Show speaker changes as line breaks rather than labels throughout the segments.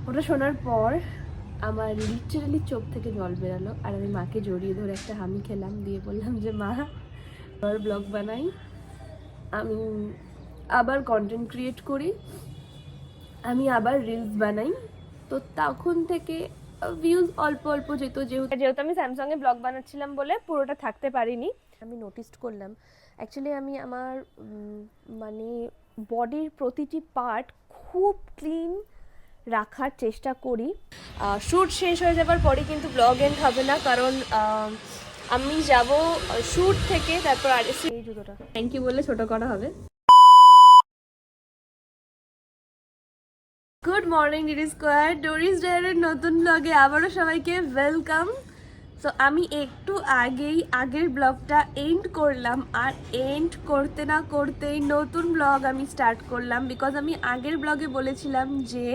ওটা শোনার পর আমার লিটারালি চোখ থেকে জল বেরালো, আর আমি মাকে জড়িয়ে ধরে একটা হামি খেলাম, দিয়ে বললাম যে মা আবার ব্লগ বানাই, আমি আবার কন্টেন্ট ক্রিয়েট করি, আমি আবার রিলস বানাই। তো তখন থেকে ভিউজ অল্প অল্প যেত, যেহেতু আমি স্যামসাংয়ে ব্লগ বানাচ্ছিলাম বলে পুরোটা থাকতে পারিনি। আমি নোটিস করলাম অ্যাকচুয়ালি আমি আমার মানে বডির প্রতিটি পার্ট খুব ক্লিন রাখার চেষ্টা করি। শ্যুট শেষ হয়ে যাবার পরে কিন্তু ব্লগ এন্ড হবে না, কারণ আমি যাব শ্যুট থেকে তারপর আর এই জুতোটা থ্যাংক ইউ বলে ছোট করা হবে। Good morning DD square, Doris ডায়ারের নতুন ব্লগে আবারও সবাইকে ওয়েলকাম। সো আমি একটু আগের ব্লগটা এন্ড করলাম, আর এন্ড করতে না করতেই নতুন ব্লগ আমি স্টার্ট করলাম। বিকজ আমি আগের ব্লগে বলেছিলাম যে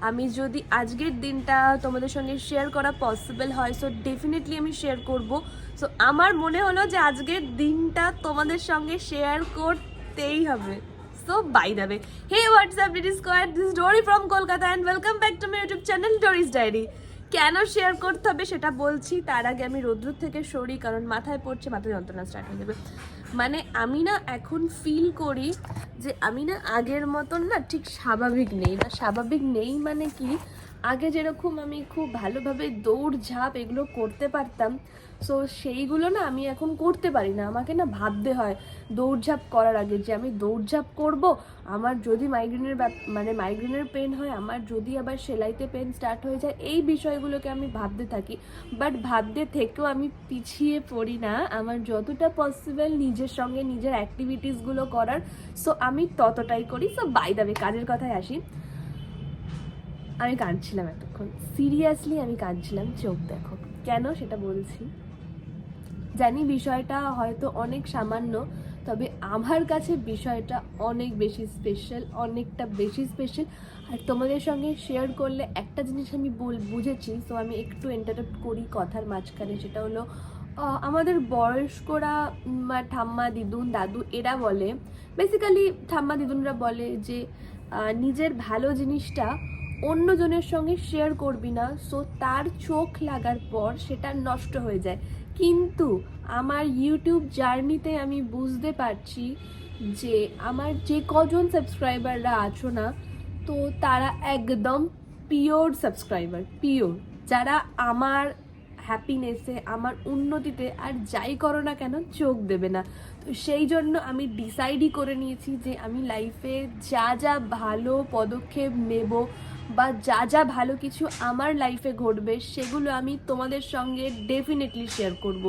আমি যদি আজকের দিনটা তোমাদের সঙ্গে শেয়ার করা পসিবল হয় সো ডেফিনেটলি আমি শেয়ার করব। সো আমার মনে হলো যে আজকের দিনটা তোমাদের সঙ্গে শেয়ার করতেই হবে। So by the way, hey what's up Didi Squad, this is Dory from Kolkata and welcome back to my YouTube channel Dory's Diary. কেন শেয়ার করতে হবে সেটা বলছি, তার আগে আমি রোদ্র থেকে সরি, কারণ মাথায় পড়ছে, মাথা যন্ত্রণা স্টার্ট হয়ে যাবে। মানে আমি না এখন ফিল করি যে আমি না আগের মতন না ঠিক স্বাভাবিক নেই। না স্বাভাবিক নেই মানে কি, আগে যেরকম আমি খুব ভালোভাবে দৌড় ঝাঁপ এগুলো করতে পারতাম, সো সেইগুলো না আমি এখন করতে পারি না। আমাকে না ভাবতে হয় দৌড়ঝাঁপ করার আগে যে আমি দৌড়ঝাঁপ করব, আমার যদি মাইগ্রেনের পেন হয়, আমার যদি আবার সেলাইতে পেন স্টার্ট হয়ে যায়, এই বিষয়গুলোকে আমি ভাবতে থাকি। বাট ভাবতে থেকেও আমি পিছিয়ে পড়ি না আমার যতটা পসিবল নিজের সঙ্গে নিজের অ্যাক্টিভিটিসগুলো করার, সো আমি ততটাই করি। সো বাই দ্য ওয়ে, কাজের কথায় আসি। আমি কাঁদছিলাম এতক্ষণ, সিরিয়াসলি আমি কাঁদছিলাম, চোখ দেখো কেন সেটা বলছি। জানি বিষয়টা হয়তো অনেক সামান্য, তবে আমার কাছে বিষয়টা অনেক বেশি স্পেশাল, অনেকটা বেশি স্পেশাল। আর তোমাদের সঙ্গে শেয়ার করলে একটা জিনিস আমি বুঝেছি, সো আমি একটু এন্টারটেন করি কথার মাঝখানে। সেটা হলো আমাদের বয়স্করা ঠাম্মা দিদুন দাদু এরা বলে, বেসিক্যালি ঠাম্মা দিদুনরা বলে যে নিজের ভালো জিনিসটা অন্যজনের সঙ্গে শেয়ার করবি না, সো তার চোখ লাগার পর সেটা নষ্ট হয়ে যায়। কিন্তু আমার ইউটিউব জার্নিতে আমি বুঝতে পারছি যে আমার যে কজন সাবস্ক্রাইবাররা আছো না, তো তারা একদম পিওর সাবস্ক্রাইবার, পিওর, যারা আমার হ্যাপিনেসে আমার উন্নতিতে আর যাই করো না কেন চোখ দেবে না। তো সেই জন্য আমি ডিসাইডই করে নিয়েছি যে আমি লাইফে যা যা ভালো পদক্ষেপ নেব বা যা যা ভালো কিছু আমার লাইফে ঘটবে সেগুলো আমি তোমাদের সঙ্গে ডেফিনেটলি শেয়ার করব।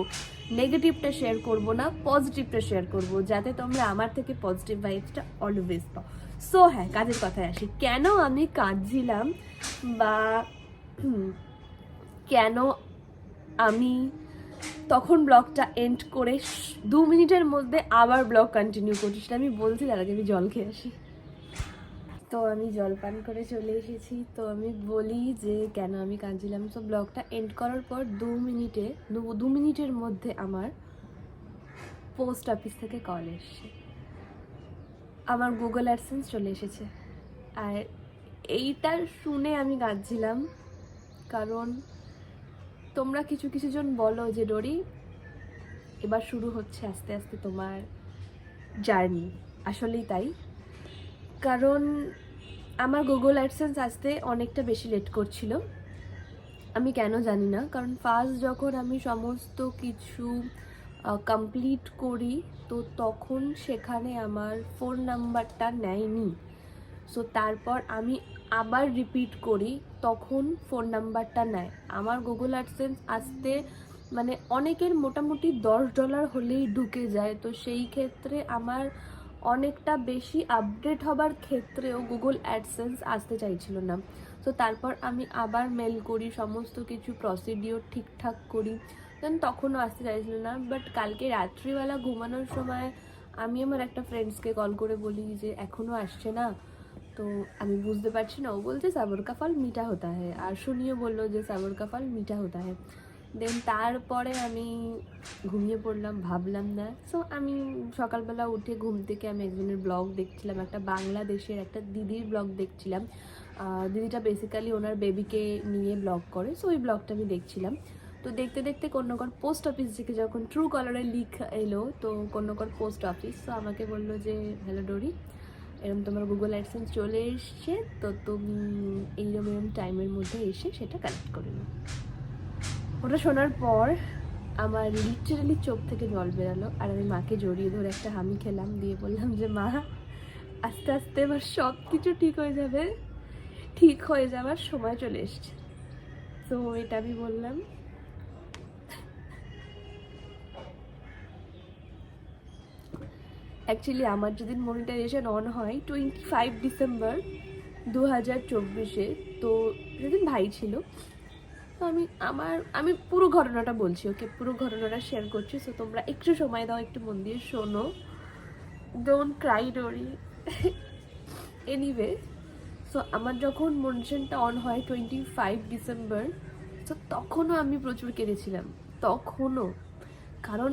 নেগেটিভটা শেয়ার করব না, পজিটিভটা শেয়ার করব, যাতে তোমরা আমার থেকে পজিটিভ ভাইবসটা অলওয়েজ পাও। সো হ্যাঁ, কাজের কথায় আসি। কেন আমি কাঁদছিলাম বা কেন আমি তখন ব্লগটা এন্ড করে 2 মিনিটের মধ্যে আবার ব্লগ কন্টিনিউ করছি, সেটা আমি বলছি। তার আগে আমি জল খেয়ে আসি। তো আমি জল পান করে চলে এসেছি। তো আমি বলি যে কেন আমি কাঁদছিলাম। তো ব্লগটা এন্ড করার পর 2 মিনিটের মধ্যে আমার পোস্ট অফিস থেকে কল এসছে, আমার গুগল অ্যাডসেন্স চলে এসেছে। আর এইটা শুনে আমি কাঁদছিলাম, কারণ তোমরা কিছু কিছু জন বলো যে ডোরি এবার শুরু হচ্ছে আস্তে আস্তে তোমার জার্নি। আসলেই তাই, কারণ আমার গুগল অ্যাডসেন্স আসতে অনেকটা বেশি লেট করছিল। আমি কেন জানি না, কারণ ফার্স্ট যখন আমি সমস্ত কিছু কমপ্লিট করি তো তখন সেখানে আমার ফোন নাম্বারটা নেয়নি। সো তারপর আমি আবার রিপিট করি, তখন ফোন নাম্বারটা নেয়। আমার গুগল অ্যাডসেন্স আসতে মানে অনেকের মোটামুটি $10 হলেই ঢুকে যায়। তো সেই ক্ষেত্রে আমার অনেকটা বেশি আপডেট হবার ক্ষেত্রেও গুগল অ্যাডসেন্স আসতে চাইছিল না। তো তারপর আমি আবার মেল করি, সমস্ত কিছু প্রসিডিওর ঠিকঠাক করি, দেন তখনও আসতে চাইছিল না। বাট কালকে রাত্রিবেলা ঘুমানোর সময় আমি আমার একটা ফ্রেন্ডসকে কল করে বলি যে এখনও আসছে না। তো আমি বুঝতে পারছি না। ও বলছে সাবর কা ফল মিঠা হতা হ্যায়, আর শুনিও বললো যে সাবর কা ফল মিঠা হতা হ্যায়। দেন তারপরে আমি ঘুমিয়ে পড়লাম, ভাবলাম না। সো আমি সকালবেলা উঠে ঘুম থেকে আমি একজনের ব্লগ দেখছিলাম, একটা বাংলাদেশের একটা দিদির ব্লগ দেখছিলাম। দিদিটা বেসিক্যালি ওনার বেবিকে নিয়ে ব্লগ করে, সো ওই ব্লগটা আমি দেখছিলাম। তো দেখতে দেখতে কন্যকর পোস্ট অফিস থেকে যখন ট্রু কলারে লিক এলো, তো কন্যকর পোস্ট অফিস তো আমাকে বললো যে হ্যালো ডোরি, এরকম তোমার গুগল অ্যাডসেন্স চলে এসছে, তো তুমি এইরকম টাইমের মধ্যে এসে সেটা কালেক্ট করে নাও। ওটা শোনার পর আমার লিটারালি চোখ থেকে জল বেরালো, আর আমি মাকে জড়িয়ে ধরে একটা হামি খেলাম, দিয়ে বললাম যে মা, আস্তে আস্তে এবার সব কিছু ঠিক হয়ে যাবে, ঠিক হয়ে যাওয়ার সময় চলে এসছে। তো এটা আমি বললাম। অ্যাকচুয়ালি আমার যেদিন মনিটাইজেশন অন হয় 25 ডিসেম্বর 2024-এ, তো যেদিন ভাই ছিল, তো আমি পুরো ঘটনাটা বলছি, ওকে পুরো ঘটনাটা শেয়ার করছি। সো তোমরা একটু সময় দাও, একটু মন দিয়ে শোনো, don't Cry dory. Anyway, so আমার যখন মনিটাইজেশনটা অন হয় 25 ডিসেম্বর, তো তখনও আমি প্রচুর কেঁদেছিলাম, তখনও। কারণ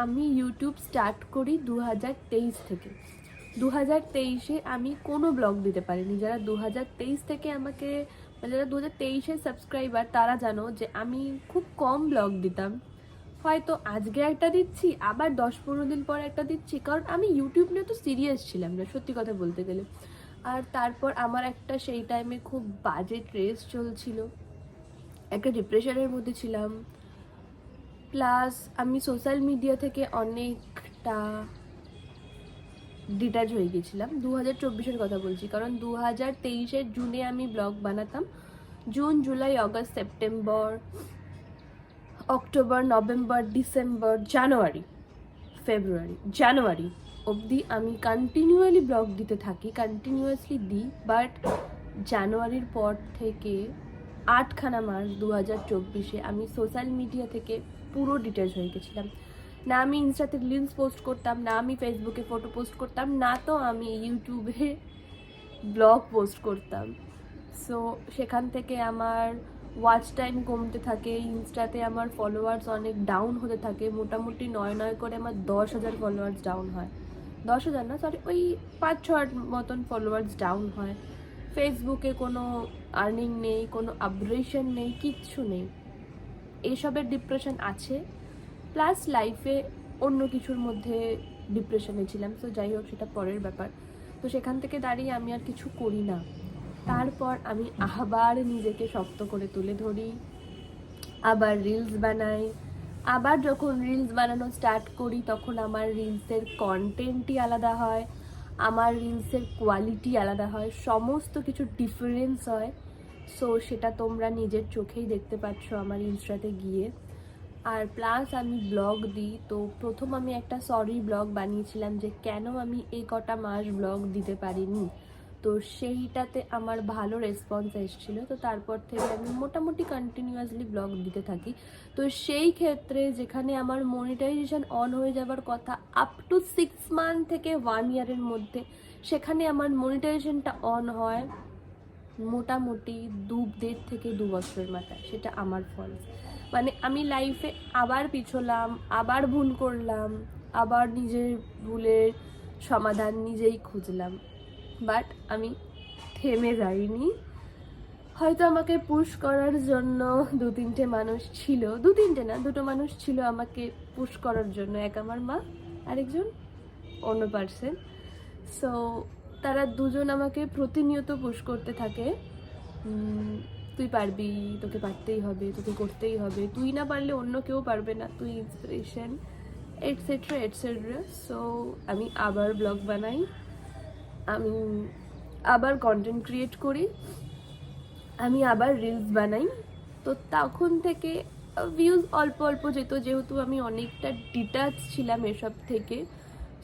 আমি ইউটিউব স্টার্ট করি 2023 থেকে। 2023-এ আমি কোনো ব্লগ দিতে পারিনি। যারা 2023 থেকে আমাকে, যারা 2023-এর সাবস্ক্রাইবার, তারা জানো যে আমি খুব কম ব্লগ দিতাম। হয়তো আজকে একটা দিচ্ছি, আবার 10-15 দিন পর একটা দিচ্ছি, কারণ আমি ইউটিউব নিয়ে তো সিরিয়াস ছিলাম না, সত্যি কথা বলতে গেলে। আর তারপর আমার একটা সেই টাইমে খুব বাজে স্ট্রেস চলছিল, একটা ডিপ্রেশনের মধ্যে ছিলাম, প্লাস আমি সোশ্যাল মিডিয়া থেকে অনেকটা ডিটাচ হয়ে গেছিলাম। 2024-এর কথা বলছি, কারণ 2023-এর জুনে আমি ব্লগ বানাতাম। June, July, August, September, October, November, December, January, February, January অবধি আমি কন্টিনিউয়ালি ব্লগ দিতে থাকি, কন্টিনিউয়াসলি দিই। বাট জানুয়ারির পর থেকে 8খানা মাস 2024-এ আমি সোশ্যাল মিডিয়া থেকে পুরো ডিটেলস হয়ে গেছিলাম। না আমি ইনস্টাতে রিলস পোস্ট করতাম, না আমি ফেসবুকে ফটো পোস্ট করতাম, না তো আমি ইউটিউবে ব্লগ পোস্ট করতাম। সো সেখান থেকে আমার ওয়াচ টাইম কমতে থাকে, ইনস্টাতে আমার ফলোয়ার্স অনেক ডাউন হতে থাকে। মোটামুটি 9 করে আমার 10,000 ফলোয়ার্স ডাউন হয়। 10,000 না, সরি, ওই 5-6 মতন ফলোয়ার্স ডাউন হয়। ফেসবুকে কোনো আর্নিং নেই, কোনো আপগ্রেশন নেই, কিচ্ছু নেই। এইসবের ডিপ্রেশন আছে, প্লাস লাইফে অন্য কিছুর মধ্যে ডিপ্রেশনে ছিলাম। তো যাই হোক, সেটা পরের ব্যাপার। তো সেখান থেকে দাঁড়িয়ে আমি আর কিছু করি না। তারপর আমি আবার নিজেকে শক্ত করে তুলে ধরি, আবার রিলস বানাই। আবার যখন রিলস বানানো স্টার্ট করি, তখন আমার রিলসের কন্টেন্টই আলাদা হয়, আমার রিলসের কোয়ালিটি আলাদা হয়, সমস্ত কিছু ডিফারেন্স হয়। সো সেটা তোমরা নিজের চোখেই দেখতে পাচ্ছ আমার ইনস্টাতে গিয়ে। আর প্লাস আমি ব্লগ দিই, তো প্রথম আমি একটা সরি ব্লগ বানিয়েছিলাম যে কেন আমি এই কটা মাস ব্লগ দিতে পারিনি। তো সেইটাতে আমার ভালো রেসপন্স এসেছিলো, তো তারপর থেকে আমি মোটামুটি কন্টিনিউয়াসলি ব্লগ দিতে থাকি। তো সেই ক্ষেত্রে যেখানে আমার মনিটাইজেশন অন হয়ে যাবার কথা আপ টু 6 মান্থ থেকে 1 ইয়ারের মধ্যে, সেখানে আমার মনিটাইজেশনটা অন হয় মোটামুটি 1.5 থেকে 2 বছরের মাথায়। সেটা আমার ফল্ট। মানে আমি লাইফে আবার পিছলাম, আবার ভুল করলাম, আবার নিজের ভুলের সমাধান নিজেই খুঁজলাম, বাট আমি থেমে যাইনি। হয়তো আমাকে পুশ করার জন্য 2-3টে মানুষ ছিল, 2-3টে না, 2টো মানুষ ছিল আমাকে পুশ করার জন্য। এক আমার মা, আরেকজন অন্য পার্সন। সো তারা দুজন আমাকে প্রতিনিয়ত পুশ করতে থাকে, তুই পারবি, তোকে পারতেই হবে, তোকে করতেই হবে, তুই না পারলে অন্য কেউ পারবে না, তুই ইন্সপিরেশন, এটসেট্রা এটসেট্রা। সো আমি আবার ব্লগ বানাই, আমি আবার কন্টেন্ট ক্রিয়েট করি, আমি আবার রিলস বানাই। তো তখন থেকে ভিউজ অল্প অল্প যেত, যেহেতু আমি অনেকটা ডিটাচ ছিলাম এসব থেকে।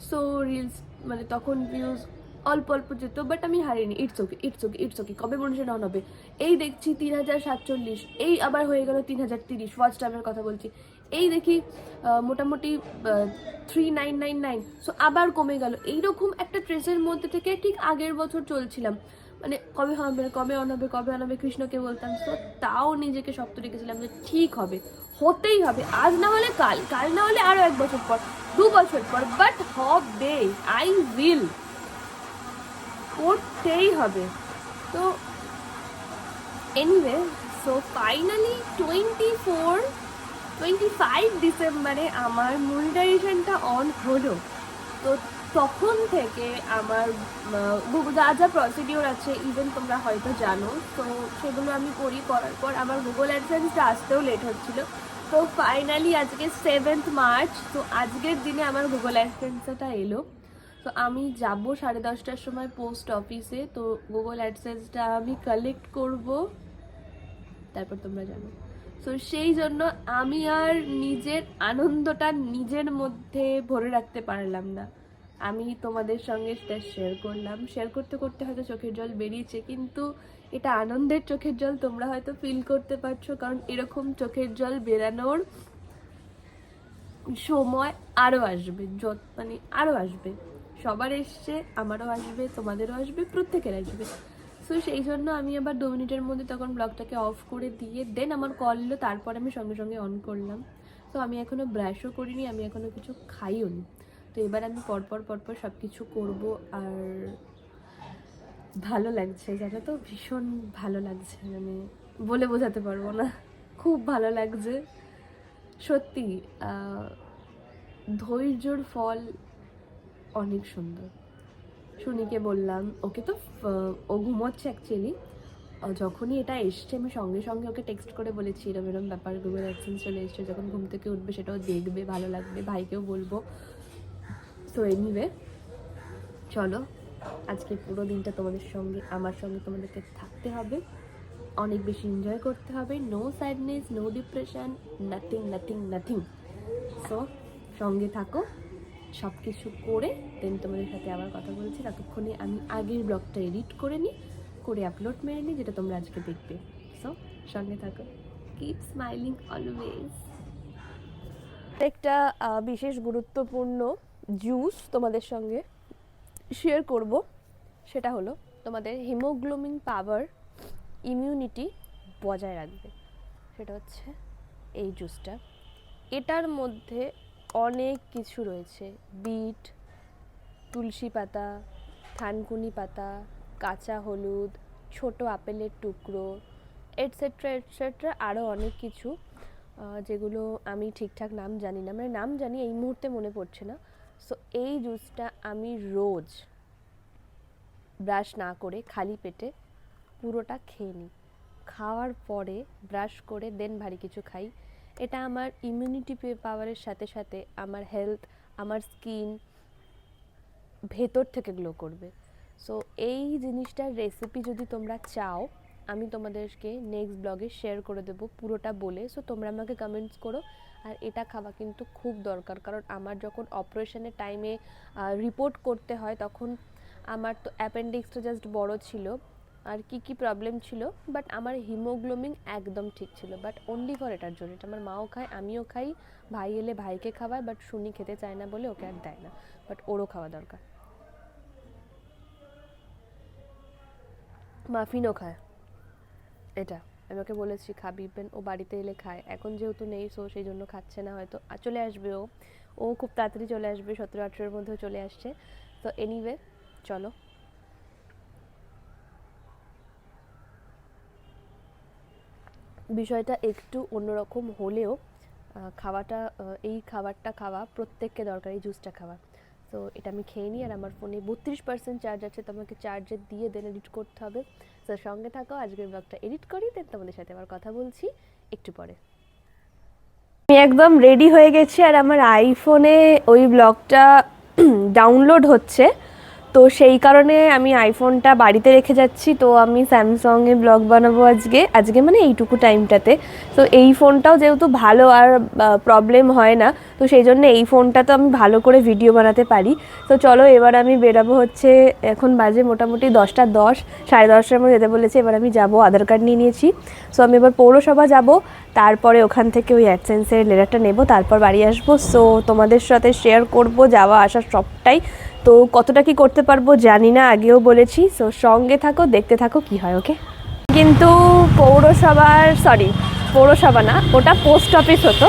সো রিলস মানে তখন ভিউজ অল্প অল্প যেত, বাট আমি হারিনি। It's okay, it's okay, it's okay. কবে মনে অন হবে? এই দেখছি 3047, এই আবার হয়ে গেল 3030। ওয়াচ টাইমের কথা বলছি। এই দেখি মোটামুটি 3999। সো আবার কমে গেল। এইরকম একটা ট্রেসের মধ্যে থেকে ঠিক আগের বছর চলছিলাম, মানে কবে হবে, কবে অন হবে, কবে অন হবে, কৃষ্ণকে বলতাম। তো তাও নিজেকে শক্ত রেখেছিলাম যে ঠিক হবে, হতেই হবে, আজ না হলে কাল, কাল না হলে আরও 1 বছর পর, 2 বছর পর, বাট হবে, আই উইল, করতেই হবে। তো এনিওয়ে, সো ফাইনালি 25 ডিসেম্বরে আমার মনিটাইজেশনটা অন হলো। তো তখন থেকে আমার যা যা প্রসিডিওর আছে ইভেন তোমরা হয়তো জানো, তো সেগুলো আমি করার পর আমার গুগল অ্যাডসেন্সটা আসতেও লেট হচ্ছিলো। তো ফাইনালি আজকে 7th মার্চ, তো আজকের দিনে আমার গুগল অ্যাডসেন্সটা এলো। তো আমি যাব 10:30টার সময় পোস্ট অফিসে, তো গুগল অ্যাডসেন্সটা আমি কালেক্ট করব, তারপর তোমরা জানো। তো সেই জন্য আমি আর নিজের আনন্দটা নিজের মধ্যে ভরে রাখতে পারলাম না, আমি তোমাদের সঙ্গে সেটা শেয়ার করতে করতে হয়তো চোখের জল বেরিয়েছে, কিন্তু এটা আনন্দের চোখের জল, তোমরা হয়তো ফিল করতে পারছো, কারণ এরকম চোখের জল বেরানোর সময় আরও আসবে, মানে আরও আসবে, সবার এসছে, আমারও আসবে, তোমাদেরও আসবে, প্রত্যেকের আসবে। সো সেই জন্য আমি আবার 2 মিনিটের মধ্যে তখন ব্লগটাকে অফ করে দিয়ে দেন আমার কল এলো, তারপর আমি সঙ্গে সঙ্গে অন করলাম। তো আমি এখনও ব্রাশও করিনি, আমি এখনও কিছু খাইও নি। তো এবার আমি পরপর সব কিছু করবো। আর ভালো লাগছে, জানো তো, ভীষণ ভালো লাগছে, মানে বলে বোঝাতে পারবো না, খুব ভালো লাগছে সত্যি। ধৈর্যর ফল অনেক সুন্দর। সুনিকে বললাম, ওকে তো ও ঘুমোচ্ছে অ্যাকচুয়ালি, যখনই এটা এসছে আমি সঙ্গে সঙ্গে ওকে টেক্সট করে বলেছি এরম এরম ব্যাপার, গুগল অ্যাডসেন্স চলে এসছে, যখন ঘুম থেকে উঠবে সেটাও দেখবে, ভালো লাগবে, ভাইকেও বলবো। সো এনিওয়ে, চলো আজকে পুরো দিনটা তোমাদের সঙ্গে, আমার সঙ্গে তোমাদেরকে থাকতে হবে, অনেক বেশি এনজয় করতে হবে, no sadness, no depression, nothing. So সঙ্গে থাকো, সব কিছু করে দেন তোমাদের সাথে আবার কথা বলছি। ততক্ষণে আমি আগের ব্লগটা এডিট করে নিই, করে আপলোড মেরে নিই, যেটা তোমরা আজকে দেখবে। সো সঙ্গে থাকো, কিপ স্মাইলিং অলওয়েজ। একটা বিশেষ গুরুত্বপূর্ণ জুস তোমাদের সঙ্গে শেয়ার করব, সেটা হলো তোমাদের হিমোগ্লোবিন পাওয়ার, ইমিউনিটি বজায় রাখবে, সেটা হচ্ছে এই জুসটা। এটার মধ্যে অনেক কিছু রয়েছে, বিট, তুলসী পাতা, থানকুনি পাতা, কাঁচা হলুদ, ছোট আপেলের টুকরো, এটসেট্রা আরও অনেক কিছু, যেগুলো আমি ঠিকঠাক নাম জানি না, মানে নাম জানি এই মুহূর্তে মনে পড়ছে না। সো এই জুসটা আমি রোজ ব্রাশ না করে খালি পেটে পুরোটা খেয়ে নিই, খাওয়ার পরে ব্রাশ করে দেন ভারী কিছু খাই। এটা আমার ইমিউনিটি পাওয়ারের সাথে সাথে আমার হেলথ, আমার স্কিন ভেতর থেকে গ্লো করবে। সো এই জিনিসটার রেসিপি যদি তোমরা চাও, আমি তোমাদেরকে নেক্সট ব্লগে শেয়ার করে দেবো পুরোটা বলে। সো তোমরা আমাকে কমেন্টস করো। আর এটা খাওয়া কিন্তু খুব দরকার, কারণ আমার যখন অপারেশনের টাইমে রিপোর্ট করতে হয়, তখন আমার তো অ্যাপেন্ডিক্সটা জাস্ট বড় ছিল, আর কি প্রবলেম ছিল, বাট আমার হিমোগ্লোবিন একদম ঠিক ছিল, বাট অনলি ফর এটার জন্য। এটা আমার মাও খায়, আমিও খাই, ভাই এলে ভাইকে খাওয়ায়, বাট সুনি খেতে চায় না বলে ওকে আর দেয় না, বাট ওরও খাওয়া দরকার। মাফিনও খায়, এটা আমি ওকে বলেছি খাবি, ও বাড়িতে এলে খায়, এখন যেহেতু নেই সো সেই জন্য খাচ্ছে না, হয়তো চলে আসবে, ও খুব তাড়াতাড়ি চলে আসবে, 17-18-এর মধ্যেও চলে আসছে। তো এনিওয়ে চলো, বিষয়টা একটু অন্যরকম হলেও এই খাবারটা খাওয়া প্রত্যেককে দরকার, এই জুসটা খাওয়া। তো এটা আমি খেয়ে নিই, আর আমার ফোনে 32% চার্জ আছে, তো আমাকে চার্জে দিয়ে দেন এডিট করতে হবে। তো সঙ্গে থাকো, আজকের ব্লগটা এডিট করি, দেন তোমাদের সাথে আবার কথা বলছি একটু পরে। আমি একদম রেডি হয়ে গেছি, আর আমার আইফোনে ওই ব্লগটা ডাউনলোড হচ্ছে, তো সেই কারণে আমি আইফোনটা বাড়িতে রেখে যাচ্ছি। তো আমি স্যামসাংয়ে ব্লগ বানাবো আজকে মানে এইটুকু টাইমটাতে। তো এই ফোনটাও যেহেতু ভালো, আর প্রবলেম হয় না, তো সেই জন্য এই ফোনটা তো আমি ভালো করে ভিডিও বানাতে পারি। তো চলো এবার আমি বেরাবো, হচ্ছে এখন বাজে মোটামুটি 10:10, 10:30টার মধ্যে যেতে বলেছে। এবার আমি যাব, আধার কার্ড নিয়ে নিয়েছি। সো আমি এবার পৌরসভা যাব, তারপরে ওখান থেকে ওই অ্যাডসেন্সের লেটারটা নেব, তারপর বাড়ি আসবো। সো তোমাদের সাথে শেয়ার করব যাওয়া আসা সবটাই। তো কতটা কি করতে পারবো জানি না, আগেও বলেছি। সো সঙ্গে থাকো, দেখতে থাকো কি হয়। ওকে, কিন্তু পৌরসভা না, ওটা পোস্ট অফিস হতো,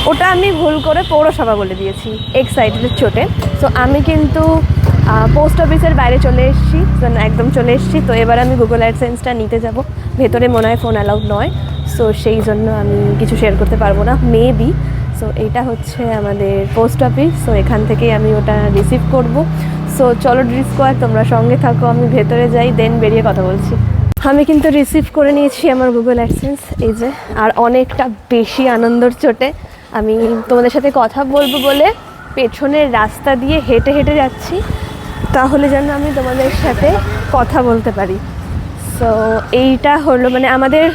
ওটা আমি ভুল করে পৌরসভা বলে দিয়েছি, এক্সাইটেড চোটে। সো আমি কিন্তু পোস্ট অফিসের বাইরে চলে এসেছি, একদম চলে এসেছি। তো এবার আমি গুগল অ্যাডসেন্সটা নিতে যাব। ভেতরে মনে হয় ফোন অ্যালাউড নয়, সো সেই জন্য আমি কিছু শেয়ার করতে পারবো না, মেবি। সো এটা হচ্ছে আমাদের পোস্ট অফিস, সো এখান থেকেই আমি ওটা রিসিভ করব। সো চলো ডিসকোয়ার, তোমরা সঙ্গে থাকো, আমি ভেতরে যাই, দেন বেরিয়ে কথা বলছি। আমি কিন্তু রিসিভ করে নিয়েছি আমার গুগল অ্যাডসেন্স, এই যে। আর অনেকটা বেশি আনন্দর চোটে আমি তোমাদের সাথে কথা বলবো বলে পেছনের রাস্তা দিয়ে হেঁটে হেঁটে যাচ্ছি, তাহলে যেন আমি তোমাদের সাথে কথা বলতে পারি। সো এইটা হলো মানে আমাদের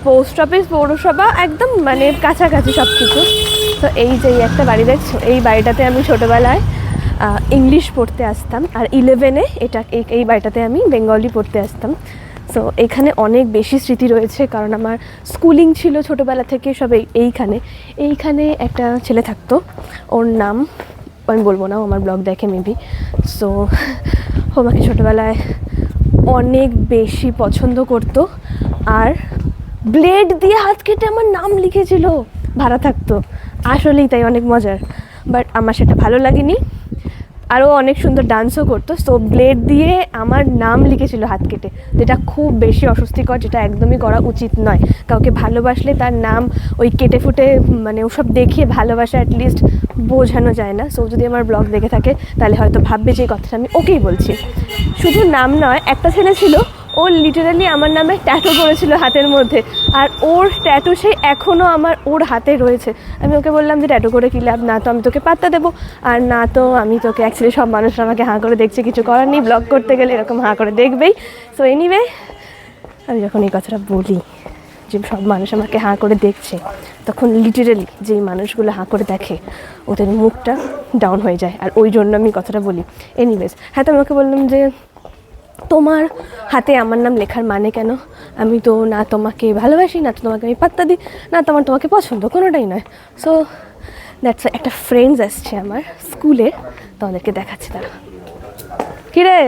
পোস্ট অফিস পৌরসভা একদম মানে কাছাকাছি সব কিছু। তো এই যে একটা বাড়ি দেখছো, এই বাড়িটাতে আমি ছোটোবেলায় ইংলিশ পড়তে আসতাম, আর 11-এ এই বাড়িটাতে আমি বেঙ্গলি পড়তে আসতাম। সো এখানে অনেক বেশি স্মৃতি রয়েছে, কারণ আমার স্কুলিং ছিল ছোটোবেলা থেকে সব এইখানে একটা ছেলে থাকতো, ওর নাম আমি বলবো না, আমার ব্লগ দেখে মেবি। সো ও আমাকে ছোটোবেলায় অনেক বেশি পছন্দ করতো, আর ব্লেড দিয়ে হাত কেটে আমার নাম লিখেছিল, ভাড়া থাকতো। আসলেই তাই, অনেক মজার। বাট আমার সেটা ভালো লাগেনি। আরও অনেক সুন্দর ডান্সও করতো, সো ব্লেড দিয়ে আমার নাম লিখেছিল হাত কেটে, যেটা খুব বেশি অস্বস্তিকর, যেটা একদমই করা উচিত নয়। কাউকে ভালোবাসলে তার নাম ওই কেটে ফুটে মানে ওসব দেখিয়ে ভালোবাসা অ্যাটলিস্ট বোঝানো যায় না। সো যদি আমার ব্লগ দেখে থাকে তাহলে হয়তো ভাববে যে এই কথাটা আমি ওকেই বলছি। শুধু নাম নয়, একটা ছেলে ছিল, ও লিটারালি আমার নামে ট্যাটু করেছিল হাতের মধ্যে, আর ওর ট্যাটু সেই এখনও ওর হাতে রয়েছে। আমি ওকে বললাম যে ট্যাটু করে কী লাভ, না তো আমি তোকে পাত্তা দেবো, আর না তো আমি তোকে, অ্যাকচুয়ালি সব মানুষরা আমাকে হাঁ করে দেখছে, কিছু করার নেই, ব্লগ করতে গেলে এরকম হাঁ করে দেখবেই। সো এনিওয়ে, আমি যখন এই কথাটা বলি যে সব মানুষ আমাকে হাঁ করে দেখছে, তখন লিটারেলি যেই মানুষগুলো হাঁ করে দেখে ওদের মুখটা ডাউন হয়ে যায়, আর ওই জন্য আমি কথাটা বলি। এনিওয়েজ, হ্যাঁ, তো আমাকে বললাম যে তোমার হাতে আমার নাম লেখার মানে কেন? আমি তো না তোমাকে ভালোবাসি, না তো তোমাকে আমি পাত্তা দিই, না তোমাকে পছন্দ, কোনোটাই নয়। সো দ্যাটস একটা ফ্রেন্ডস আসছে আমার স্কুলে, তোমাদেরকে দেখাচ্ছি। তারা, কিরে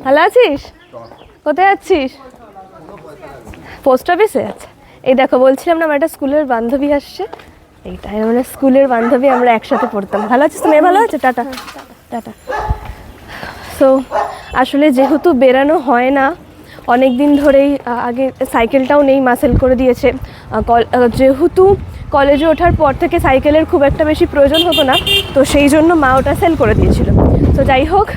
ভালো আছিস? কোথায় আছিস? পোস্ট অফিসে? আচ্ছা, এই দেখো, বলছিলাম না আমার একটা স্কুলের বান্ধবী আসছে, এইটাই মানে স্কুলের বান্ধবী, আমরা একসাথে পড়তাম। ভালো আছিস তুমি? ভালো আছে, টাটা টাটা। সো আসলে যেহেতু বেরানো হয় না অনেক দিন ধরেই, আগে সাইকেলটাও নেই, মাসেল করে দিয়েছে। যেহেতু কলেজে ওঠার পর থেকে সাইকেলের খুব একটা বেশি প্রয়োজন হতো না, তো সেই জন্য মা ওটা সেল করে দিয়েছিল। তো যাই হোক,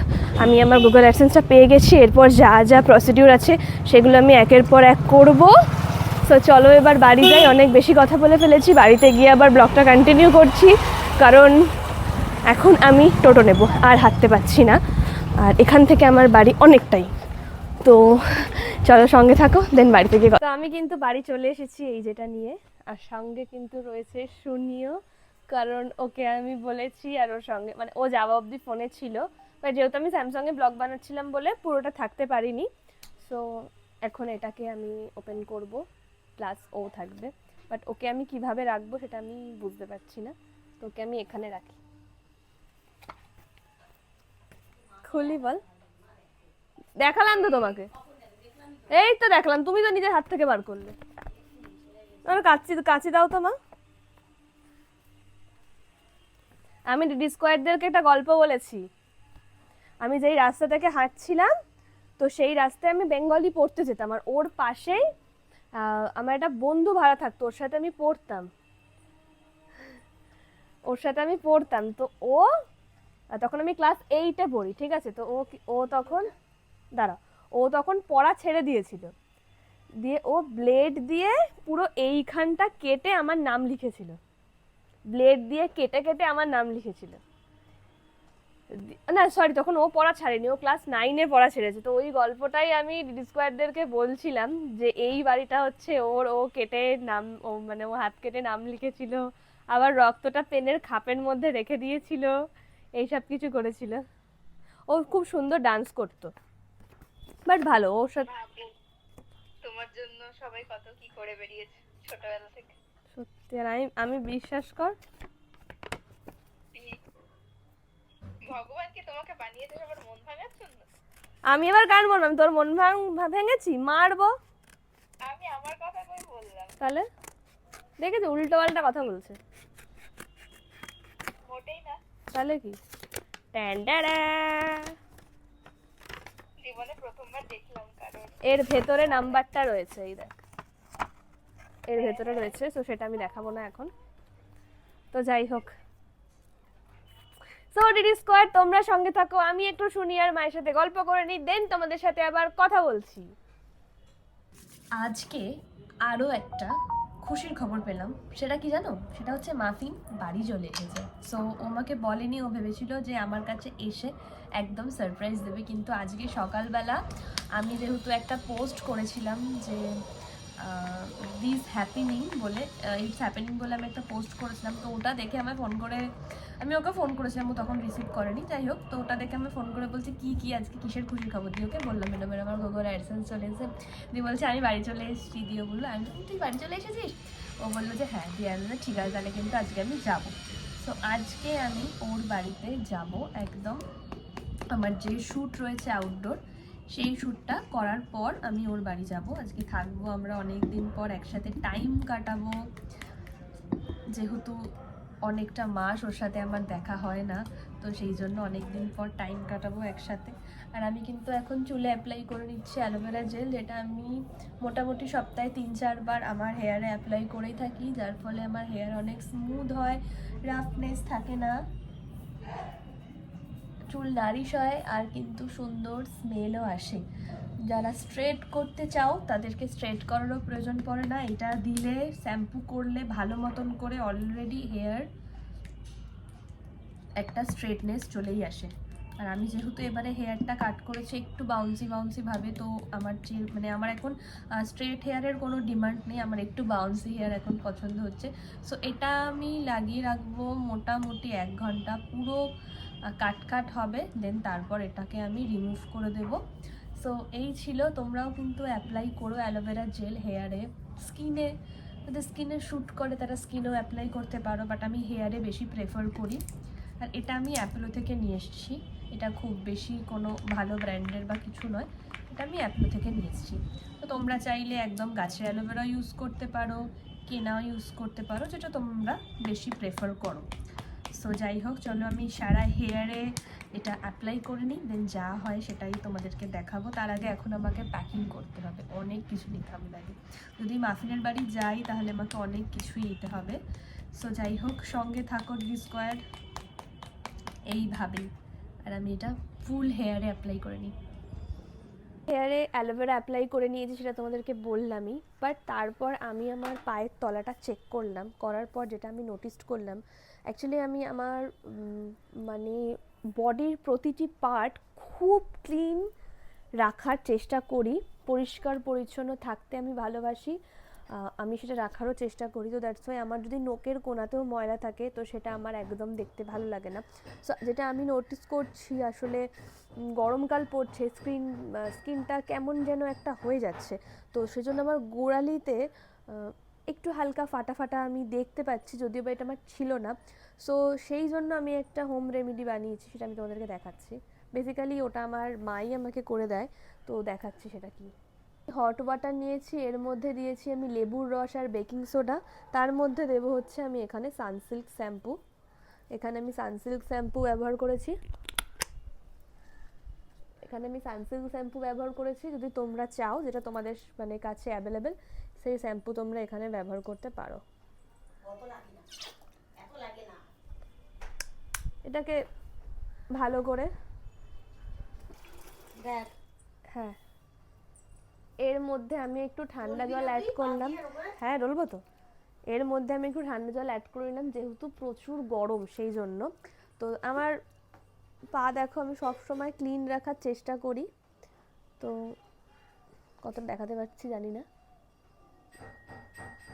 আমি আমার গুগল অ্যাডসেন্সটা পেয়ে গেছি, এরপর যা যা প্রসিডিউর আছে সেগুলো আমি একের পর এক করবো। সো চলো এবার বাড়ি যাই, অনেক বেশি কথা বলে ফেলেছি। বাড়িতে গিয়ে আবার ব্লগটা কন্টিনিউ করছি, কারণ এখন আমি টোটো নেব, আর হাঁটতে পারছি না, আর এখান থেকে আমার বাড়ি অনেকটাই। তো চলো সঙ্গে থাকো, দেন বাড়িতে গিয়ে। তো আমি কিন্তু বাড়ি চলে এসেছি এই যেটা নিয়ে, আর সঙ্গে কিন্তু রয়েছে শুনিও, কারণ ওকে আমি বলেছি, আর ওর সঙ্গে মানে ও যাওয়া অবধি ফোনে ছিল, বাট যেহেতু আমি স্যামসাংয়ে ব্লগ বানাচ্ছিলাম বলে পুরোটা থাকতে পারিনি। সো এখন এটাকে আমি ওপেন করব, প্লাস ও থাকবে, বাট ওকে আমি কিভাবে রাখবো সেটা আমি বুঝতে পারছি না। তো ওকে আমি এখানে রাখি। খুলি বল, দেখালাম তো তোমাকে, এই তো দেখলাম, তুমি তো নিজের হাত থেকে বার করলে। কাঁচি দাও তো মা। আমি ডিডি স্কোয়ারদেরকে একটা গল্প বলেছি। আমি যেই রাস্তা থেকে হাঁটছিলাম, তো সেই রাস্তায় আমি বেঙ্গলি পড়তে যেতাম, আর ওর পাশেই আমার একটা বন্ধু ভাড়া থাকতো, ওর সাথে আমি পড়তাম। তো ও তখন আমি ক্লাস 8-এ পড়ি, ঠিক আছে? তো ও তখন পড়া ছেড়ে দিয়েছিল, দিয়ে ও ব্লেড দিয়ে পুরো এইখানটা কেটে আমার নাম লিখেছিল, ব্লেড দিয়ে কেটে কেটে আমার নাম লিখেছিল। না সরি, তখন ও পড়া ছাড়েনি, ও ক্লাস 9-এ পড়া ছেড়েছে। তো ওই গল্পটাই আমি ডিডি স্কোয়ারদেরকে বলছিলাম, যে এই বাড়িটা হচ্ছে ওর, ও কেটে নাম, মানে ও হাত কেটে নাম লিখেছিল, আবার রক্তটা পেনের খাপের মধ্যে রেখে দিয়েছিল, এইসব কিছু করেছিল। ও খুব সুন্দর ডান্স করতো, বাট ভালো ওর সাথে।
তোমার জন্য সবাই কত কি করে বেরিয়েছে ছোটবেলা থেকে।
সত্যি, আর আমি বিশ্বাস কর,
ভগবান কি তোমাকে বানিয়েছে সবার মন ভাঙার জন্য?
আমি এবার গান বলবো, আমি তোর মন ভেঙেছি, মারবো।
আমি আমার কথা কই বললাম?
তাহলে দেখেছো, উল্টো পাল্টা কথা বলছে।
মোটেই না।
তাহলে কি? ট্যান্ডারা।
জীবনে প্রথমবার দেখলাম কারণ
এর ভেতরে নাম্বারটা রয়েছে, এই দেখ, এর ভেতরে রয়েছে, তো সেটা আমি দেখাবো না এখন। তো যাই হোক, সো ডিডি স্কোয়ার, তোমরা সঙ্গে থাকো, আমি একটু শুনি আর মায়ের সাথে গল্প করে নিই, দেন তোমাদের সাথে আবার কথা বলছি। আজকে আরও একটা খুশির খবর পেলাম। সেটা কি জানো? সেটা হচ্ছে মাফিন বাড়ি চলে এসেছে। সো ও আমাকে বলেনি, ও ভেবেছিল যে আমার কাছে এসে একদম সারপ্রাইজ দেবে, কিন্তু আজকে সকালবেলা আমি যেহেতু একটা পোস্ট করেছিলাম যে দিস হ্যাপেনিং বলে, ইটস হ্যাপেনিং বলে আমি একটা পোস্ট করেছিলাম, তো ওটা দেখে আমায় ফোন করে, আমি ওকে ফোন করেছিলাম, ও তখন রিসিভ করেনি, যাই হোক, তো ওটা দেখে আমি ফোন করে বলছি কি আজকে কিসের খুশির খবর দিয়ে ওকে বললাম, ম্যাডাম আমার গুগল অ্যাডসেন্স চলে এসেছে। দিয়ে বলছে আমি বাড়ি চলে এসেছি, দিয়ে বললো আমি তুই বাড়ি চলে এসেছিস? ও বললো যে হ্যাঁ। দিয়ে আমি ঠিক আছে তাহলে কিন্তু আজকে আমি যাবো। সো আজকে আমি ওর বাড়িতে যাব একদম, আমার যে শ্যুট রয়েছে আউটডোর, সেই শ্যুটটা করার পর আমি ওর বাড়ি যাব। আজকে থাকবো আমরা অনেক দিন পর একসাথে, টাইম কাটাবো, যেহেতু অনেকটা মাস ওর সাথে আমার দেখা হয় না, তো সেই জন্য অনেক দিন পর টাইম কাটাবো একসাথে। আর আমি কিন্তু এখন চুলে অ্যাপ্লাই করে নিচ্ছি অ্যালোভেরা জেল, যেটা আমি মোটামুটি সপ্তাহে 3-4 বার আমার হেয়ারে অ্যাপ্লাই করেই থাকি, যার ফলে আমার হেয়ার অনেক স্মুথ হয়, রাফনেস থাকে না, চুল নারিশ হয়, আর কিন্তু সুন্দর স্মেলও আসে। যারা স্ট্রেট করতে চাও তাদেরকে স্ট্রেট করারও প্রয়োজন পড়ে না, এটা দিলে শ্যাম্পু করলে ভালো মতন করে অলরেডি হেয়ার একটা স্ট্রেটনেস চলেই আসে। আর আমি যেহেতু এবারে হেয়ারটা কাট করেছি একটু বাউন্সি বাউন্সি ভাবে, তো আমার যে মানে আমার এখন স্ট্রেট হেয়ারের কোনো ডিমান্ড নেই, আমার একটু বাউন্সি হেয়ার এখন পছন্দ হচ্ছে। সো এটা আমি লাগিয়ে রাখবো মোটামুটি 1 ঘন্টা, পুরো কাট হবে, দেন তারপর এটাকে আমি রিমুভ করে দেব। সো এই ছিল, তোমরাও কিন্তু অ্যাপ্লাই করো অ্যালোভেরা জেল হেয়ারে, স্কিনে, যাদের স্কিনে শ্যুট করে তারা স্কিনেও অ্যাপ্লাই করতে পারো, বাট আমি হেয়ারে বেশি প্রেফার করি। আর এটা আমি অ্যাপোলো থেকে নিয়ে এসেছি, এটা খুব বেশি কোনো ভালো ব্র্যান্ডের বা কিছু নয়, এটা আমি অ্যাপোলো থেকে নিয়ে এসেছি। তো তোমরা চাইলে একদম গাছের অ্যালোভেরা ইউজ করতে পারো, কেনাও ইউজ করতে পারো, যেটা তোমরা বেশি প্রেফার করো। সো যাই হোক, চলো আমি সারা হেয়ারে এটা অ্যাপ্লাই করে নিই, দেন যা হয় সেটাই তোমাদেরকে দেখাবো। তার আগে এখন আমাকে প্যাকিং করতে হবে, অনেক কিছু নিতে হবে লাগে, যদি মাফিনের বাড়ি যাই তাহলে আমাকে অনেক কিছুই নিতে হবে। সো যাই হোক, সঙ্গে থাকো ডিডি স্কোয়ার এইভাবেই। আর আমি এটা ফুল হেয়ারে অ্যাপ্লাই করে নিই। হেয়ারে অ্যালোভেরা অ্যাপ্লাই করে নিয়েছি, সেটা তোমাদেরকে বললামই, বাট তারপর আমি আমার পায়ের তলাটা চেক করলাম, করার পর যেটা আমি নোটিস করলাম, অ্যাকচুয়ালি আমি আমার মানে বডির প্রতিটি পার্ট খুব ক্লিন রাখার চেষ্টা করি, পরিষ্কার পরিচ্ছন্ন থাকতে আমি ভালোবাসি, আমি সেটা রাখারও চেষ্টা করি। তো দ্যাটস ওয়াই আমার যদি নোকের কোণাতেও ময়লা থাকে তো সেটা আমার একদম দেখতে ভালো লাগে না। সো যেটা আমি নোটিস করছি, আসলে গরমকাল পড়ছে, স্কিনটা কেমন যেন একটা হয়ে যাচ্ছে, তো সেজন্য আমার গোড়ালিতে একটু হালকা ফাটা ফাটা আমি দেখতে পাচ্ছি, যদিও বা এটা আমার ছিল না। সো সেই জন্য আমি একটা হোম রেমেডি বানিয়েছি, সেটা আমি তোমাদেরকে দেখাচ্ছি। বেসিক্যালি ওটা আমার মাই আমাকে করে দেয়, তো দেখাচ্ছি সেটা কি। হট ওয়াটার নিয়েছি, এর মধ্যে দিয়েছি আমি লেবুর রস আর বেকিং সোডা, তার মধ্যে দেবো হচ্ছে আমি এখানে সানসিল্ক শ্যাম্পু, এখানে আমি সানসিল্ক শ্যাম্পু ব্যবহার করেছি, যদি তোমরা চাও যেটা তোমাদের মানে কাছে অ্যাভেলেবেল সেই শ্যাম্পু তোমরা এখানে ব্যবহার করতে পারো। এটাকে ভালো করে দেখ, হ্যাঁ, এর মধ্যে আমি একটু ঠান্ডা জল অ্যাড করলাম, হ্যাঁ ডলবো তো, এর মধ্যে আমি একটু ঠান্ডা জল অ্যাড করে নিলাম, যেহেতু প্রচুর গরম সেই জন্য। তো আমার পা দেখো, আমি সব সময় ক্লিন রাখার চেষ্টা করি, তো কতটা দেখাতে পারছি জানি না।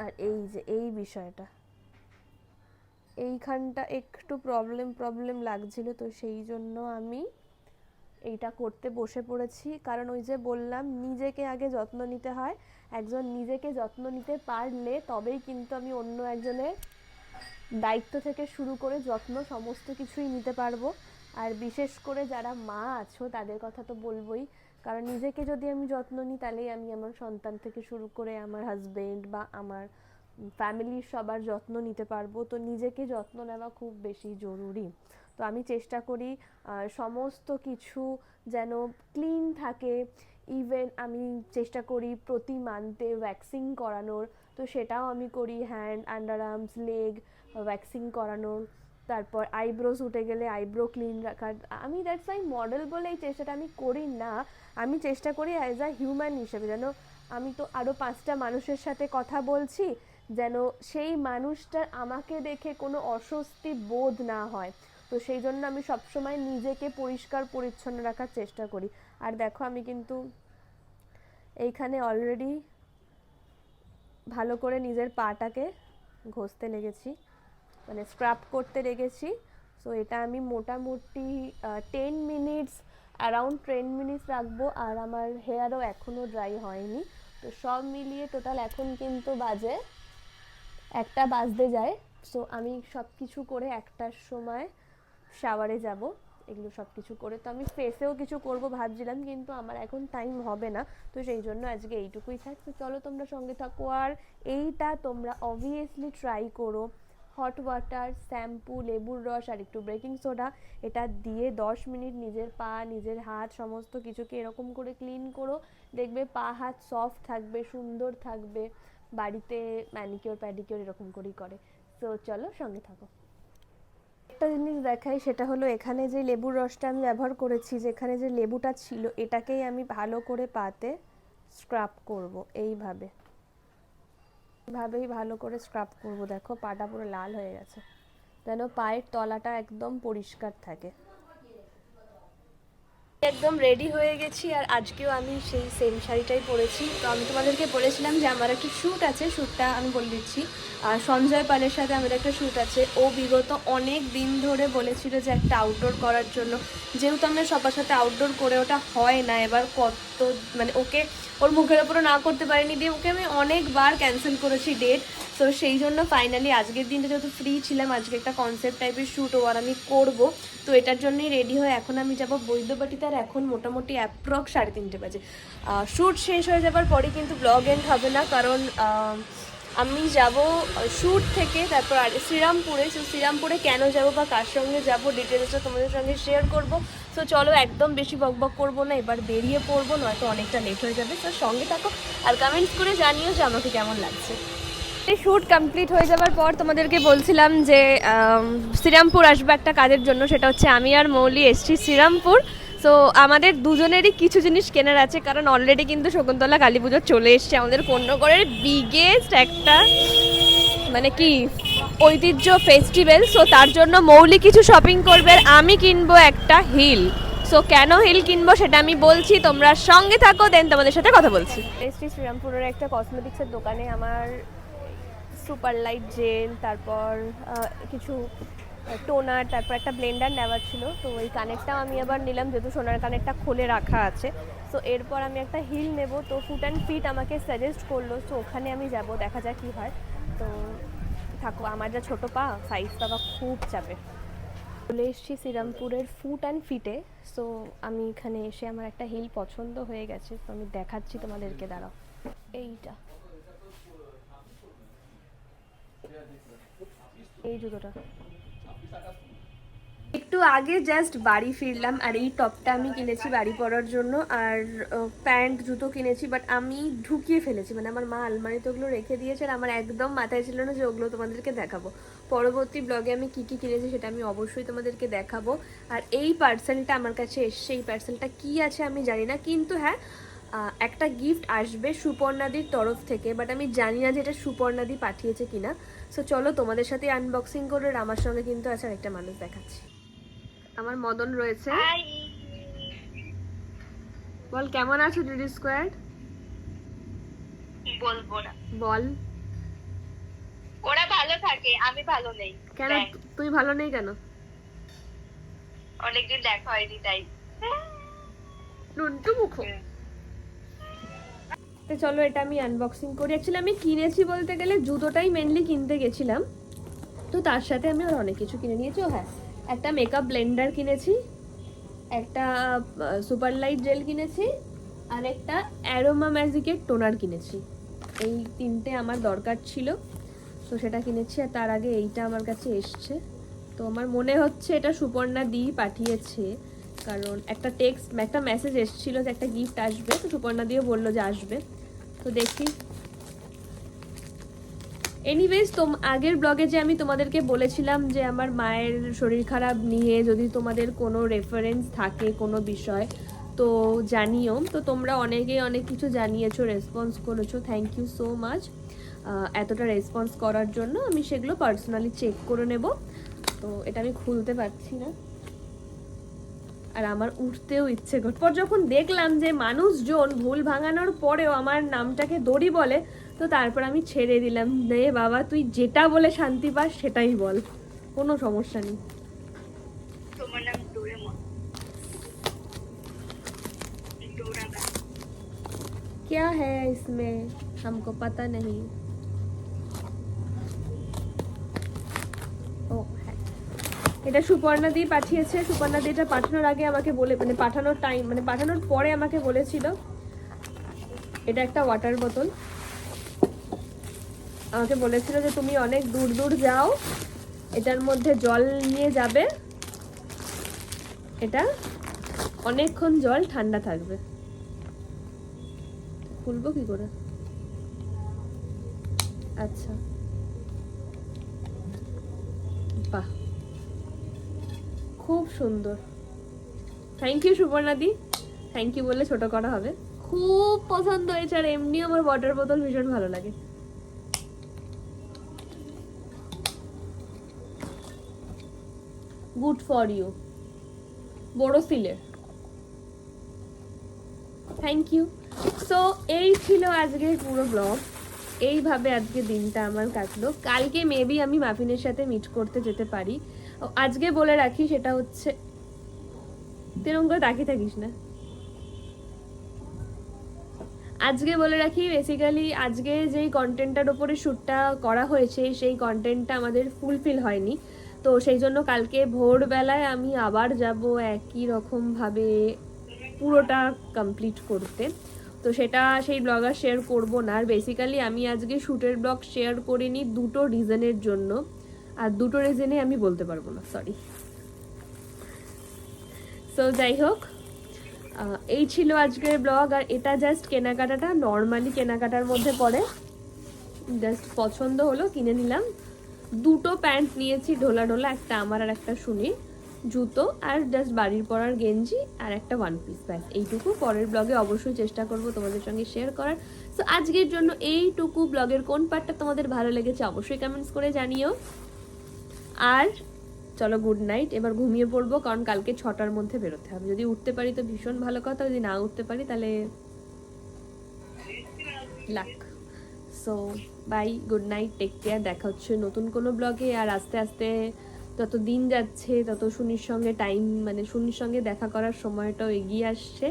আর এই যে এই বিষয়টা, এইখানটা একটু প্রবলেম লাগছিল, তো সেই জন্য আমি এইটা করতে বসে পড়েছি, কারণ ওই যে বললাম নিজেকে আগে যত্ন নিতে হয়, একজন নিজেকে যত্ন নিতে পারলে তবেই কিন্তু আমি অন্য একজনের দায়িত্ব থেকে শুরু করে যত্ন সমস্ত কিছুই নিতে পারবো। আর বিশেষ করে যারা মা আছো তাদের কথা তো বলবোই, কারণ নিজেকে যদি আমি যত্ন নিই তাহলেই আমি আমার সন্তান থেকে শুরু করে আমার হাজবেন্ড বা আমার ফ্যামিলির সবার যত্ন নিতে পারবো, তো নিজেকে যত্ন নেওয়া খুব বেশি জরুরি। তো আমি চেষ্টা করি সমস্ত কিছু যেন ক্লিন থাকে। ইভেন আমি চেষ্টা করি প্রতি মান্থে ভ্যাকসিন করানোর, তো সেটাও আমি করি, hand, under arms, leg vaccine করানোর। তারপর আইব্রোস উঠে গেলে আইব্রো ক্লিন রাখার। আমি দ্যাটস ওয়াই মডেল বলে এই চেষ্টাটা আমি করি না, আমি চেষ্টা করি অ্যাজ আ হিউম্যান হিসেবে, যেন আমি তো আরও 5টা মানুষের সাথে কথা বলছি, যেন সেই মানুষটার আমাকে দেখে কোনো অস্বস্তি বোধ না হয়। তো সেই জন্য আমি সবসময় নিজেকে পরিষ্কার পরিচ্ছন্ন রাখার চেষ্টা করি। আর দেখো আমি কিন্তু এইখানে অলরেডি ভালো করে নিজের পাটাকে ঘষতে লেগেছি, মানে স্ক্রাব করতে লেগেছি। সো এটা আমি মোটামুটি 10 মিনিটস, অ্যারাউন্ড 10 মিনিটস রাখবো। আর আমার হেয়ারও এখনও ড্রাই হয়নি। তো সব মিলিয়ে টোটাল এখন কিন্তু বাজে 1টা বাজতে যায়। সো আমি সব কিছু করে 1টার সময় শাওয়ারে যাব। এগুলো সব কিছু করে তো আমি ফেসেও কিছু করব ভাবছিলাম, কিন্তু আমার এখন টাইম হবে না, তো সেই জন্য আজকে এইটুকুই থাক। তো চলো তোমরা সঙ্গে থাকো। আর এইটা তোমরা অবভিয়াসলি ট্রাই করো। হট ওয়াটার, শ্যাম্পু, লেবুর রস আর একটু বেকিং সোডা, এটা দিয়ে 10 মিনিট নিজের পা, নিজের হাত সমস্ত কিছুকে এরকম করে ক্লিন করো। দেখবে পা হাত সফট থাকবে, সুন্দর থাকবে। বাড়িতে ম্যানিকিওর প্যাডিকিওর এরকম করেই করে। তো চলো সঙ্গে থাকো। একটা জিনিস দেখাই, সেটা হলো এখানে যে লেবুর রসটা আমি ব্যবহার করেছি, যেখানে যে লেবুটা ছিল এটাকেই আমি ভালো করে পাতে স্ক্রাব করব। এইভাবেই ভালো করে স্ক্রাব করব। দেখো পাটা পুরো লাল হয়ে গেছে, যেন পায়ের তলাটা একদম পরিষ্কার থাকে। একদম রেডি হয়ে গেছি, আর আজকেও আমি সেই সেম শাড়িটাই পরেছি। তো আমি তোমাদেরকে বলেছিলাম যে আমার একটা শ্যুট আছে, শ্যুটটা আমি বলে দিচ্ছি। সঞ্জয় পালের সাথে আমাদের একটা শ্যুট আছে। ও বিগত অনেক দিন ধরে বলেছিল যে একটা আউটডোর করার জন্য, যেহেতু আমরা সবার সাথে আউটডোর করে ওটা হয় না। এবার কত মানে ওকে ওর মুখের ওপরও না করতে পারিনি, দিয়ে ওকে আমি অনেকবার ক্যান্সেল করেছি ডেট। তো সেই জন্য ফাইনালি আজকের দিনটা যেহেতু ফ্রি ছিলাম, আজকে একটা কনসেপ্ট টাইপের শ্যুট ও আর আমি করবো। তো এটার জন্যই রেডি হয়ে এখন আমি যাব বৈদ্যবাটিতে। আর এখন মোটামুটি অ্যাপ্রক্স 3:30 বাজে। শ্যুট শেষ হয়ে যাবার পরে কিন্তু ব্লগ এন্ড হবে না, কারণ আমি যাব শ্যুট থেকে তারপর আর শ্রীরামপুরে। তো শ্রীরামপুরে কেন যাব বা কার সঙ্গে যাব ডিটেলসটা তোমাদের সঙ্গে শেয়ার করব। তো চলো একদম বেশি বকবক করবো না, এবার বেরিয়ে পড়বো, নয়তো অনেকটা লেট হয়ে যাবে। তো সঙ্গে থাকো আর কমেন্টস করে জানিও যে আমাকে কেমন লাগছে। শ্যুট কমপ্লিট হয়ে যাওয়ার পর তোমাদেরকে বলছিলাম যে শ্রীরামপুর আসবে একটা কাজের জন্য, সেটা হচ্ছে আমি আর মৌলি এসছি শ্রীরামপুর। সো আমাদের দুজনেরই কিছু জিনিস কেনার আছে, কারণ অলরেডি কিন্তু শকুন্তলা কালী পুজো চলে এসছে, আমাদের কোন্নগরের বিগেস্ট একটা মানে কি ঐতিহ্য ফেস্টিভ্যাল। সো তার জন্য মৌলি কিছু শপিং করবে, আর আমি কিনবো একটা হিল। সো কেন হিল কিনবো সেটা আমি বলছি, তোমরা সঙ্গে থাকো, দেন তোমাদের সাথে কথা বলছি। এসছি শ্রীরামপুরের একটা কসমেটিক্সের দোকানে। আমার সুপার লাইট জেল, তারপর কিছু টোনার, তারপর একটা ব্লেন্ডার নেওয়ার ছিল। তো ওই কানেরটাও আমি আবার নিলাম, যেহেতু সোনার কানেরটা খুলে রাখা আছে। সো এরপর আমি একটা হিল নেব। তো ফুট অ্যান্ড ফিট আমাকে সাজেস্ট করলো, তো ওখানে আমি যাব, দেখা যাক কী হয়। তো থাকো, আমার যা ছোটো পা, সাইজটা বা খুব চাপে। চলে এসেছি শ্রীরামপুরের ফুট অ্যান্ড ফিটে। সো আমি এখানে এসে আমার একটা হিল পছন্দ হয়ে গেছে, তো আমি দেখাচ্ছি তোমাদেরকে, দাঁড়াও। এইটা, এই জুতোটা। একটু আগে জাস্ট বাড়ি ফিরলাম, আর এই টপটা আমি কিনেছি বাড়ি পরার জন্য, আর প্যান্ট জুতো কিনেছি, বাট আমি ঢুকিয়ে ফেলেছি, মানে আমার মা আলমারিতে ওগুলো রেখে দিয়েছে, আর আমার একদম মাথায় ছিল না যে ওগুলো তোমাদেরকে দেখাবো। পরবর্তী ব্লগে আমি কী কী কিনেছি সেটা আমি অবশ্যই তোমাদেরকে দেখাবো। আর এই পার্সেলটা আমার কাছে এসছে, এই পার্সেলটা কী আছে আমি জানি না, কিন্তু হ্যাঁ একটা গিফট আসবে সুপর্ণাদির তরফ থেকে, বাট আমি জানি না যে এটা সুপর্ণাদি পাঠিয়েছে কিনা। সো চলো তোমাদের সাথে আনবক্সিং করে, আর আমার সঙ্গে কিন্তু আছে আরেকটা মানুষ দেখাচ্ছি। আমার মদন রয়েছে। বল কেমন আছো ডিডি স্কোয়ার?
বলবো না,
বল।
ওরা ভালো থাকে, আমি ভালো নেই।
কেন তুই ভালো নেই কেন?
অনেকদিন দেখা হয়নি তাই।
নুনটু মুখো। তো চলো এটা আমি আনবক্সিং করি। অ্যাকচুয়ালি আমি কিনেছি বলতে গেলে জুতোটাই মেনলি কিনতে গেছিলাম, তো তার সাথে আমি আর অনেক কিছু কিনে নিয়েছি। ও হ্যাঁ, একটা মেকআপ ব্লেন্ডার কিনেছি, একটা সুপার লাইট জেল কিনেছি, আর একটা অ্যারোমা ম্যাজিকের টোনার কিনেছি। এই তিনটে আমার দরকার ছিল, তো সেটা কিনেছি। আর তার আগে এইটা আমার কাছে এসছে, তো আমার মনে হচ্ছে এটা সুপর্ণা দি পাঠিয়েছে, কারণ একটা মেসেজ এসেছিল যে একটা গিফট আসবে, তো সুপর্ণা দিও বললো যে আসবে, তো দেখি। এনিওয়েজ আগের ব্লগে যে আমি তোমাদেরকে বলেছিলাম যে আমার মায়ের শরীর খারাপ নিয়ে যদি তোমাদের কোনো রেফারেন্স থাকে কোনো বিষয় তো জানিও। তো তোমরা অনেকেই অনেক কিছু জানিয়েছো, রেসপন্স করেছো, থ্যাংক ইউ সো মাচ এতটা রেসপন্স করার জন্য। আমি সেগুলো পার্সোনালি চেক করে নেব। তো এটা আমি খুলতে পারছি না, আর আমার উঠতেও ইচ্ছে করছে। পর যখন দেখলাম যে মানুষজন ভুল ভাঙানোর পরেও আমার নামটাকে দড়ি বলে, তো তারপর আমি ছেড়ে দিলাম, নে বাবা তুই যেটা বলে শান্তি পাস সেটাই বল, কোনো সমস্যা নেই।
তোমার নাম ডোরেমন, ডোরাদা।
क्या है इसमें हमको पता नहीं। ও হ্যাঁ, এটা সুপর্ণা দি পাঠিয়েছে। সুপর্ণা দি এটা পাঠানোর আগে আমাকে বলে, মানে পাঠানোর পরে আমাকে বলেছিল এটা একটা ওয়াটার বোতল। আমাকে বলেছিল যে তুমি অনেক দূর দূর যাও, এটার মধ্যে জল নিয়ে যাবে, এটা অনেকক্ষণ জল ঠান্ডা থাকবে। খুলবো কি করে? আচ্ছা, বাহ খুব সুন্দর, thank you Suparna di. Thank you বললে ছোট করা হবে। খুব পছন্দ হয়েছে, আর এমনি আমার ওয়াটার বোতল ভীষণ ভালো লাগে। গুড ফর ইউ, বোরোসিলের, থ্যাংক ইউ। সো এই ছিল আজকের পুরো ব্লগ। এইভাবে আজকে দিনটা আমার কাটলো। কালকে মেবি আমি মাফিনের সাথে মিট করতে যেতে পারি। আজকে বলে রাখি, সেটা হচ্ছে তেরম করে তাকিয়ে থাকিস না। আজকে বলে রাখি, বেসিক্যালি আজকে যেই কন্টেন্টটার ওপরে শ্যুটটা করা হয়েছে সেই কন্টেন্টটা আমাদের ফুলফিল হয়নি। তো সেই জন্য কালকে ভোরবেলায় আমি আবার যাব একই রকমভাবে পুরোটা কমপ্লিট করতে। তো সেটা সেই ব্লগ আর শেয়ার করবো না। আর বেসিক্যালি আমি আজকে শ্যুটের ব্লগ শেয়ার করিনি দুটো রিজনের জন্য, আর দুটো রিজনে আমি বলতে পারবো না, সরি। সো যাই হোক, এই ছিল আজকের ব্লগ। আর এটা জাস্ট কেনাকাটাটা নর্মালি কেনাকাটার মধ্যে পড়ে, জাস্ট পছন্দ হলো কিনে নিলাম। দুটো প্যান্ট নিয়েছি ঢোলা ঢোলা, একটা আমার আর একটা শুনি, জুতো আর জাস্ট বাড়ির পরার গেঞ্জি আর একটা ওয়ান পিস, ব্যাস এইটুকু। পরের ব্লগে অবশ্যই চেষ্টা করব তোমাদের সঙ্গে শেয়ার করার। সো আজকের জন্য এইটুকু। ব্লগের কোন পার্টটা তোমাদের ভালো লেগেছে অবশ্যই কমেন্টস করে জানিও। আর চলো গুড নাইট, এবার ঘুমিয়ে পড়বো, কারণ কালকে 6টার মধ্যে বেরোতে হবে। যদি উঠতে পারি তো ভীষণ ভালো কথা, যদি না উঠতে পারি তাহলে luck. So bye, good night, take care. দেখা হচ্ছে নতুন কোনো ব্লগে। আর আস্তে আস্তে যত দিন যাচ্ছে তত সুনির সঙ্গে সুনির সঙ্গে দেখা করার সময়টাও এগিয়ে আসছে।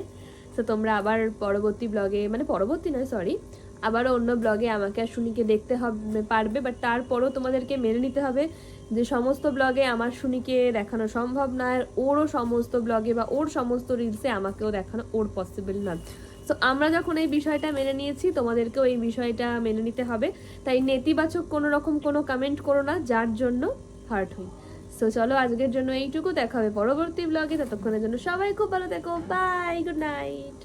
তো তোমরা আবার পরবর্তী ব্লগে, পরবর্তী নয় সরি, আবারও অন্য ব্লগে আমাকে আর সুনিকে দেখতে হবে পারবে। বাট তারপরও তোমাদেরকে মেনে নিতে হবে যে সমস্ত ব্লগে আমার সুনিকে দেখানো সম্ভব না, আর ওরও সমস্ত ব্লগে বা ওর সমস্ত রিলসে আমাকেও দেখানো ওর পসিবল না। সো আমরা যখন এই বিষয়টা মেনে নিয়েছি, তোমাদেরকেও এই বিষয়টা মেনে নিতে হবে। তাই নেতিবাচক কোনো রকম কোনো কমেন্ট করো না, যার জন্য হার্ট হই। সো চলো আজকের জন্য এইটুকু, দেখা হবে পরবর্তী ব্লগে। ততক্ষণের জন্য সবাই খুব ভালো থেকো, বাই, গুড নাইট।